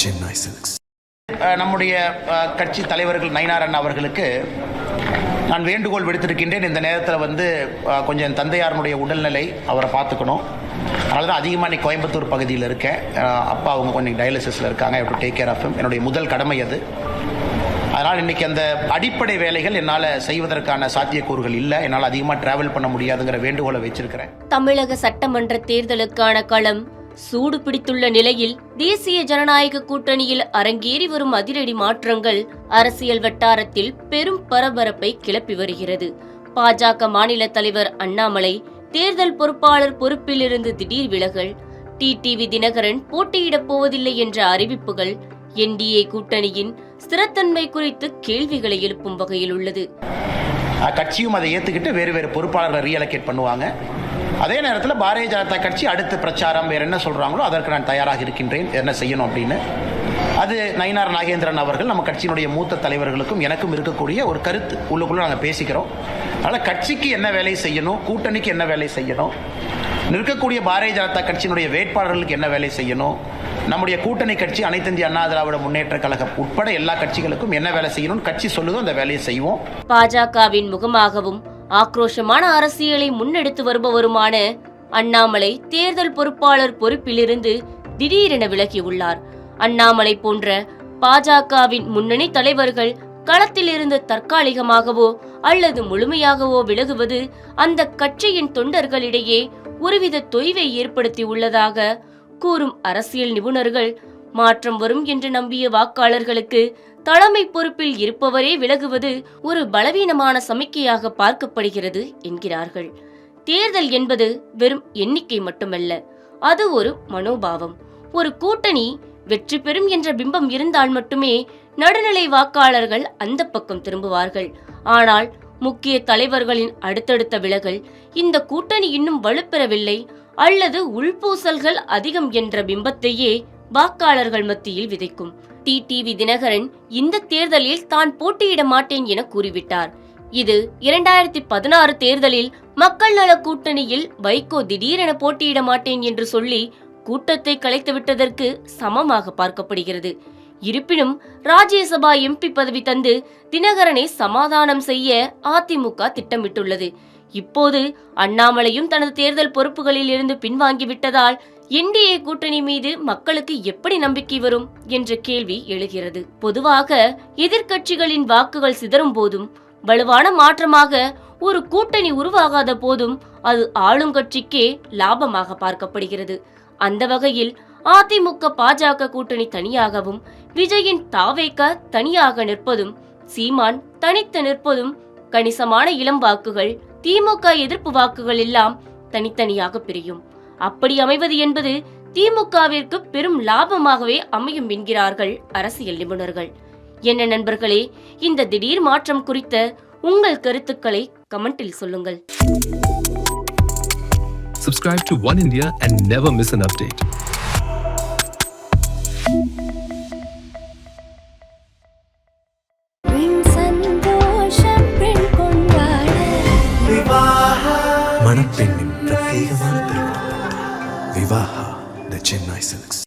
Chennai Silks. நம்முடைய கட்சி தலைவர்கள் நயினார் அண்ணா அவர்களுக்கு நான் வேண்டுகோள் விடுத்திருக்கின்றேன். இந்த நேரத்தில் கொஞ்சம் தந்தையாரனுடைய உடல்நிலை அவரை பார்த்துக்கணும். அதனால தான் அதிகமாக இன்னைக்கு கோயம்புத்தூர் பகுதியில் இருக்கேன். அப்பா அவங்க கொஞ்சம் டயாலிசிஸில் இருக்காங்க. To take care of him. என்னுடைய முதல் கடமை அது. அதனால் இன்றைக்கி அந்த அடிப்படை வேலைகள் என்னால் செய்வதற்கான சாத்தியக்கூறுகள் இல்லை. என்னால் அதிகமாக டிராவல் பண்ண முடியாதுங்கிற வேண்டுகோளை வச்சிருக்கிறேன். தமிழக சட்டமன்ற தேர்தலுக்கான களம் சூடு பிடித்துள்ள நிலையில் தேசிய ஜனநாயக கூட்டணியில் அரங்கேறி வரும் அதிரடி மாற்றங்கள் அரசியல் வட்டாரத்தில் பெரும் பரபரப்பை கிளப்பி வருகிறது. பாஜக மாநில தலைவர் அண்ணாமலை தேர்தல் பொறுப்பாளர் பொறுப்பிலிருந்து திடீர் விலகல், டிடிவி தினகரன் போட்டியிடப் போவதில்லை என்ற அறிவிப்புகள் என்டிஏ கூட்டணியின் ஸ்திரத்தன்மை குறித்து கேள்விகளை எழுப்பும் வகையில் உள்ளது. கட்சியும் அதை ஏற்றுக்கிட்டு வேறு வேறு பொறுப்பாளர்களை ரீஅலோகேட் பண்ணுவாங்க. அதே நேரத்தில் பாரதிய ஜனதா கட்சி அடுத்த பிரச்சாரம் வேறு என்ன சொல்கிறாங்களோ அதற்கு நான் தயாராக இருக்கின்றேன், என்ன செய்யணும் அப்படின்னு. அது நயினார் நாகேந்திரன் அவர்கள் நம்ம கட்சியினுடைய மூத்த தலைவர்களுக்கும் எனக்கும் இருக்கக்கூடிய ஒரு கருத்து. உள்ளுக்குள்ளே நாங்கள் பேசிக்கிறோம். அதனால் கட்சிக்கு என்ன வேலை செய்யணும், கூட்டணிக்கு என்ன வேலை செய்யணும், நிற்கக்கூடிய பாரதிய ஜனதா கட்சியினுடைய வேட்பாளர்களுக்கு என்ன வேலை செய்யணும், நம்முடைய கூட்டணி கட்சி அனைத்து இந்திய அண்ணா திராவிட முன்னேற்ற கழகம் உட்பட எல்லா கட்சிகளுக்கும் என்ன வேலை செய்யணும் கட்சி சொல்லுதோ அந்த வேலையை செய்வோம். பாஜகவின் முகமாகவும் ஆக்ரோஷமான அரசியலை முன்னெடுத்து வருபவருமான அண்ணாமலை தேர்தல் பொறுப்பாளர் பொறுப்பிலிருந்து திடீரென விலகியுள்ளார். அண்ணாமலை போன்ற பாஜகவின் முன்னணி தலைவர்கள் களத்திலிருந்து தற்காலிகமாகவோ அல்லது முழுமையாகவோ விலகுவது அந்த கட்சியின் தொண்டர்களிடையே ஒருவித தொய்வை ஏற்படுத்தி உள்ளதாக கூறும் அரசியல் நிபுணர்கள், மாற்றம் வரும் என்று நம்பிய வாக்காளர்களுக்கு தலைமை பொறுப்பில் இருப்பவரே விலகுவது ஒரு பலவீனமான சமிக்கையாக பார்க்கப்படுகிறது என்கிறார்கள். தேர்தல் என்பது வெறும் எண்ணிக்கை மட்டுமல்ல, அது ஒரு மனோபாவம். ஒரு கூட்டணி வெற்றி பெறும் என்ற பிம்பம் இருந்தால் மட்டுமே நடுநிலை வாக்காளர்கள் அந்த பக்கம் திரும்புவார்கள். ஆனால் முக்கிய தலைவர்களின் அடுத்தடுத்த விலகல் இந்த கூட்டணி இன்னும் வலுப்பெறவில்லை அல்லது உள்பூசல்கள் அதிகம் என்ற பிம்பத்தையே வாக்காளர்கள் மத்தியில் விதைக்கும். டிடிவி தினகரன் இந்த தேர்தலில் தான் போட்டியிட மாட்டேன் என கூறிவிட்டார். இது 2016 தேர்தலில் மக்கள் நல கூட்டணியில் வைகோ திடீரென போட்டியிட மாட்டேன் என்று சொல்லி கூட்டத்தை கலைத்துவிட்டதற்கு சமமாக பார்க்கப்படுகிறது. இருப்பினும் ராஜ்யசபா எம்பி பதவி தந்து தினகரனை சமாதானம் செய்ய அதிமுக திட்டமிட்டுள்ளது. இப்போது அண்ணாமலையும் தனது தேர்தல் பொறுப்புகளில் இருந்து பின்வாங்கிவிட்டதால் என்டிஏ கூட்டணி மீது மக்களுக்கு எப்படி நம்பிக்கை வரும் என்ற கேள்வி எழுகிறது. பொதுவாக எதிர்க்கட்சிகளின் வாக்குகள் சிதறும் போதும், வலுவான மாற்றமாக ஒரு கூட்டணி உருவாகாத போதும் அது ஆளுங்கட்சிக்கே லாபமாக பார்க்கப்படுகிறது. அந்த வகையில் அதிமுக பாஜக கூட்டணி தனியாகவும், விஜயின் தாவேக தனியாக நிற்பதும், சீமான் தனித்து நிற்பதும், கணிசமான இளம் வாக்குகள், திமுக எதிர்ப்பு வாக்குகள் எல்லாம் தனித்தனியாக பிரியும். அப்படி அமைவது என்பது திமுகவிற்கு பெரும் லாபமாகவே அமையும் என்கிறார்கள் அரசியல் நிபுணர்கள். என்ன நண்பர்களே, இந்த திடீர் மாற்றம் குறித்த உங்கள் கருத்துக்களை கமெண்டில் சொல்லுங்கள். Subscribe to One India and never miss an update. மணப்பெண்ணின் பிரத்யேகமான திருமணம் விவாஹா தி சென்னை சில்க்ஸ்.